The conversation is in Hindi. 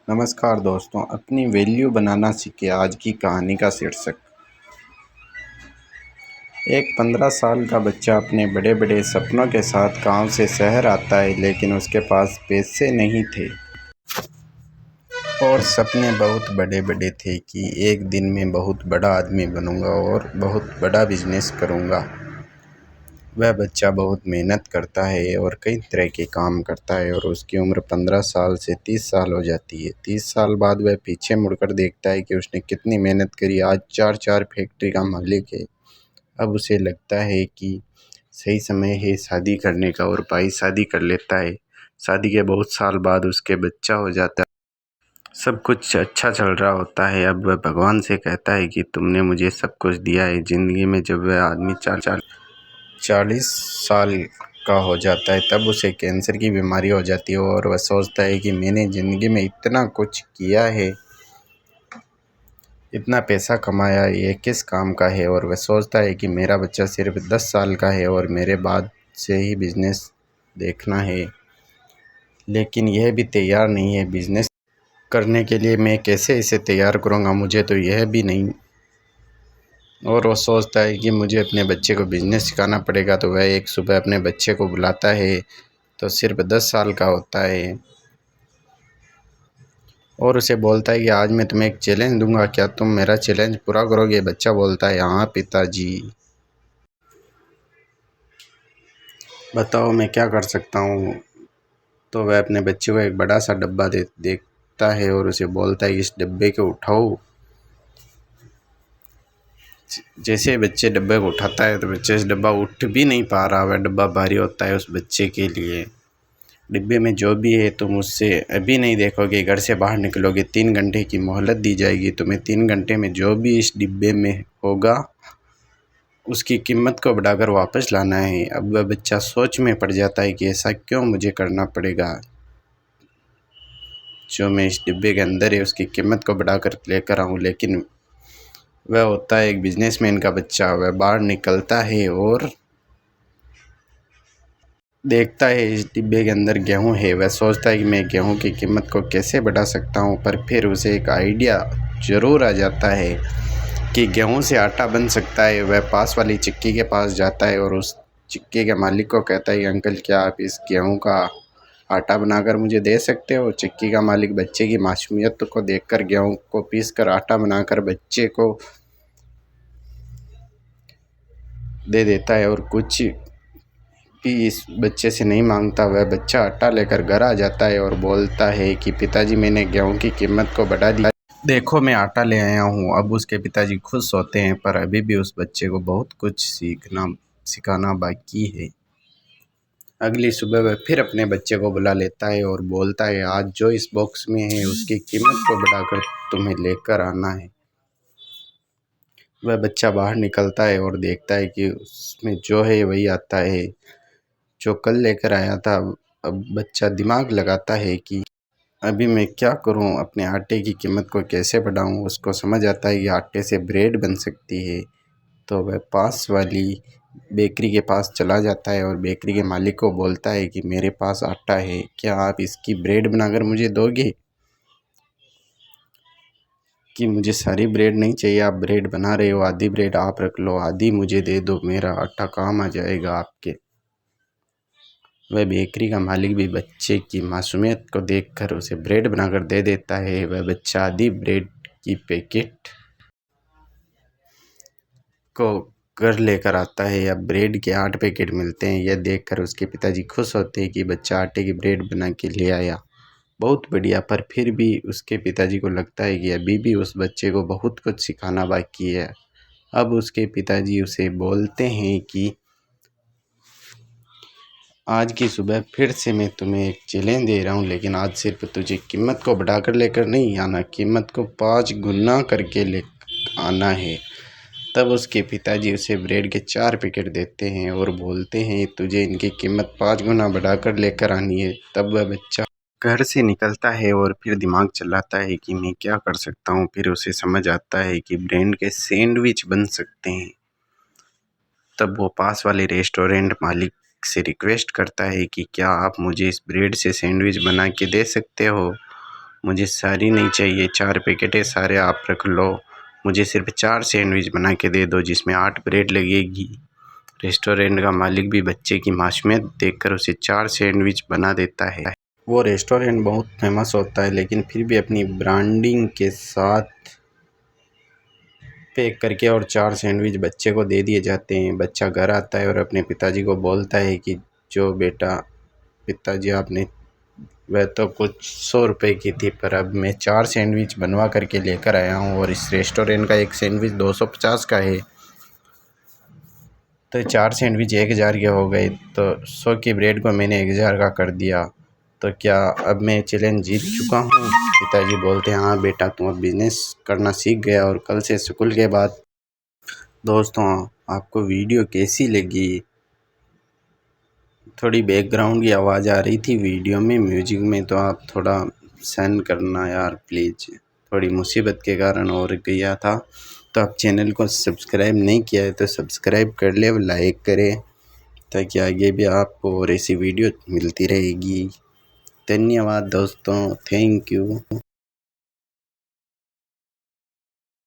नमस्कार दोस्तों, अपनी वैल्यू बनाना सीखें। आज की कहानी का शीर्षक। एक 15 साल का बच्चा अपने बड़े बड़े सपनों के साथ गांव से शहर आता है, लेकिन उसके पास पैसे नहीं थे और सपने बहुत बड़े बड़े थे कि एक दिन मैं बहुत बड़ा आदमी बनूंगा और बहुत बड़ा बिजनेस करूंगा। वह बच्चा बहुत मेहनत करता है और कई तरह के काम करता है और उसकी उम्र 15 साल से 30 साल हो जाती है। 30 साल बाद वह पीछे मुड़कर देखता है कि उसने कितनी मेहनत करी। आज चार चार फैक्ट्री का मालिक है। अब उसे लगता है कि सही समय है शादी करने का और भाई शादी कर लेता है। शादी के बहुत साल बाद उसके बच्चा हो जाता है। सब कुछ अच्छा चल रहा होता है। अब वह भगवान से कहता है कि तुमने मुझे सब कुछ दिया है ज़िंदगी में। जब वह आदमी 40 साल का हो जाता है तब उसे कैंसर की बीमारी हो जाती है और वह सोचता है कि मैंने ज़िंदगी में इतना कुछ किया है, इतना पैसा कमाया, ये किस काम का है। और वह सोचता है कि मेरा बच्चा सिर्फ 10 साल का है और मेरे बाद से ही बिजनेस देखना है, लेकिन यह भी तैयार नहीं है बिजनेस करने के लिए। मैं कैसे इसे तैयार करूँगा, मुझे तो यह भी नहीं। और वो सोचता है कि मुझे अपने बच्चे को बिजनेस सिखाना पड़ेगा। तो वह एक सुबह अपने बच्चे को बुलाता है, तो सिर्फ 10 साल का होता है और उसे बोलता है कि आज मैं तुम्हें एक चैलेंज दूंगा, क्या तुम मेरा चैलेंज पूरा करोगे। बच्चा बोलता है, हाँ पिताजी, बताओ मैं क्या कर सकता हूँ। तो वह अपने बच्चे को एक बड़ा सा डब्बा देखता है और उसे बोलता है, इस डब्बे को उठाओ। जैसे बच्चे डब्बे को उठाता है तो बच्चे से डब्बा उठ भी नहीं पा रहा। वह डब्बा भारी होता है उस बच्चे के लिए। डिब्बे में जो भी है तुम उससे अभी नहीं देखोगे, घर से बाहर निकलोगे। 3 घंटे की मोहलत दी जाएगी तुम्हें। 3 घंटे में जो भी इस डिब्बे में होगा उसकी कीमत को बढ़ाकर वापस लाना है। अब वह बच्चा सोच में पड़ जाता है कि ऐसा क्यों मुझे करना पड़ेगा। जो मैं इस डिब्बे के अंदर है उसकी कीमत को बढ़ाकर लेकर आऊँ। लेकिन वह होता है एक बिजनेसमैन का बच्चा। वह बाहर निकलता है और देखता है इस डिब्बे के अंदर गेहूं है। वह सोचता है कि मैं गेहूं की कीमत को कैसे बढ़ा सकता हूं, पर फिर उसे एक आइडिया ज़रूर आ जाता है कि गेहूं से आटा बन सकता है। वह पास वाली चिक्की के पास जाता है और उस चिक्की के मालिक को कहता है, अंकल क्या आप इस गेहूं का आटा बनाकर मुझे दे सकते हो। चिक्की का मालिक बच्चे की मासूमियत को देखकर गेहूं को पीस कर आटा बनाकर बच्चे को दे देता है और कुछ भी इस बच्चे से नहीं मांगता। वह बच्चा आटा लेकर घर आ जाता है और बोलता है कि पिताजी, मैंने गेहूं की कीमत को बढ़ा दी, देखो मैं आटा ले आया हूँ। अब उसके पिताजी खुश होते हैं, पर अभी भी उस बच्चे को बहुत कुछ सिखाना बाकी है। अगली सुबह वह फिर अपने बच्चे को बुला लेता है और बोलता है, आज जो इस बॉक्स में है उसकी कीमत को बढ़ाकर तुम्हें लेकर आना है। वह बच्चा बाहर निकलता है और देखता है कि उसमें जो है वही आता है जो कल लेकर आया था। अब बच्चा दिमाग लगाता है कि अभी मैं क्या करूं, अपने आटे की कीमत को कैसे बढ़ाऊं। उसको समझ आता है कि आटे से ब्रेड बन सकती है। तो वह पास वाली बेकरी के पास चला जाता है और बेकरी के मालिक को बोलता है कि मेरे पास आटा है, क्या आप इसकी ब्रेड बनाकर मुझे दोगे। कि मुझे सारी ब्रेड नहीं चाहिए, आप ब्रेड बना रहे हो, आधी ब्रेड आप रख लो, आधी मुझे दे दो, मेरा आटा काम आ जाएगा आपके। वह बेकरी का मालिक भी बच्चे की मासूमियत को देखकर उसे ब्रेड बनाकर दे देता है। वह बच्चा आधी ब्रेड की पैकेट को घर लेकर आता है। अब ब्रेड के 8 पैकेट मिलते हैं। यह देखकर उसके पिताजी खुश होते हैं कि बच्चा आटे की ब्रेड बना के ले आया, बहुत बढ़िया। पर फिर भी उसके पिताजी को लगता है कि अभी भी उस बच्चे को बहुत कुछ सिखाना बाकी है। अब उसके पिताजी उसे बोलते हैं कि आज की सुबह फिर से मैं तुम्हें एक चैलेंज दे रहा हूँ, लेकिन आज सिर्फ तुझे कीमत को बढ़ाकर लेकर नहीं आना, कीमत को 5 गुना करके ले आना है। तब उसके पिताजी उसे ब्रेड के 4 पैकेट देते हैं और बोलते हैं, तुझे इनकी कीमत 5 गुना बढ़ाकर लेकर आनी है। तब वह बच्चा घर से निकलता है और फिर दिमाग चलाता है कि मैं क्या कर सकता हूँ। फिर उसे समझ आता है कि ब्रेड के सैंडविच बन सकते हैं। तब वो पास वाले रेस्टोरेंट मालिक से रिक्वेस्ट करता है कि क्या आप मुझे इस ब्रेड से सैंडविच बना के दे सकते हो। मुझे सारी नहीं चाहिए, 4 पैकेट है, सारे आप रख लो। मुझे सिर्फ 4 सैंडविच बना के दे दो जिसमें 8 ब्रेड लगेगी। रेस्टोरेंट का मालिक भी बच्चे की मासूमियत देखकर उसे 4 सैंडविच बना देता है। वो रेस्टोरेंट बहुत फेमस होता है लेकिन फिर भी अपनी ब्रांडिंग के साथ पैक करके और 4 सैंडविच बच्चे को दे दिए जाते हैं। बच्चा घर आता है और अपने पिताजी को बोलता है कि जो बेटा पिताजी आपने वह तो कुछ 100 रुपये की थी, पर अब मैं 4 सैंडविच बनवा करके लेकर आया हूँ और इस रेस्टोरेंट का एक सैंडविच 250 का है, तो 4 सैंडविच 1000 के हो गए, तो 100 की ब्रेड को मैंने 1000 का कर दिया, तो क्या अब मैं चैलेंज जीत चुका हूँ? पिताजी बोलते हैं हाँ बेटा, तुम अब बिजनेस करना सीख गया और कल से स्कूल के बाद। दोस्तों, आपको वीडियो कैसी लगी? थोड़ी बैकग्राउंड की आवाज़ आ रही थी वीडियो में, म्यूजिक में, तो आप थोड़ा सहन करना यार प्लीज़, थोड़ी मुसीबत के कारण और गया था। तो आप चैनल को सब्सक्राइब नहीं किया है तो सब्सक्राइब कर ले और लाइक करें ताकि आगे भी आपको और ऐसी वीडियो मिलती रहेगी। धन्यवाद दोस्तों, थैंक यू।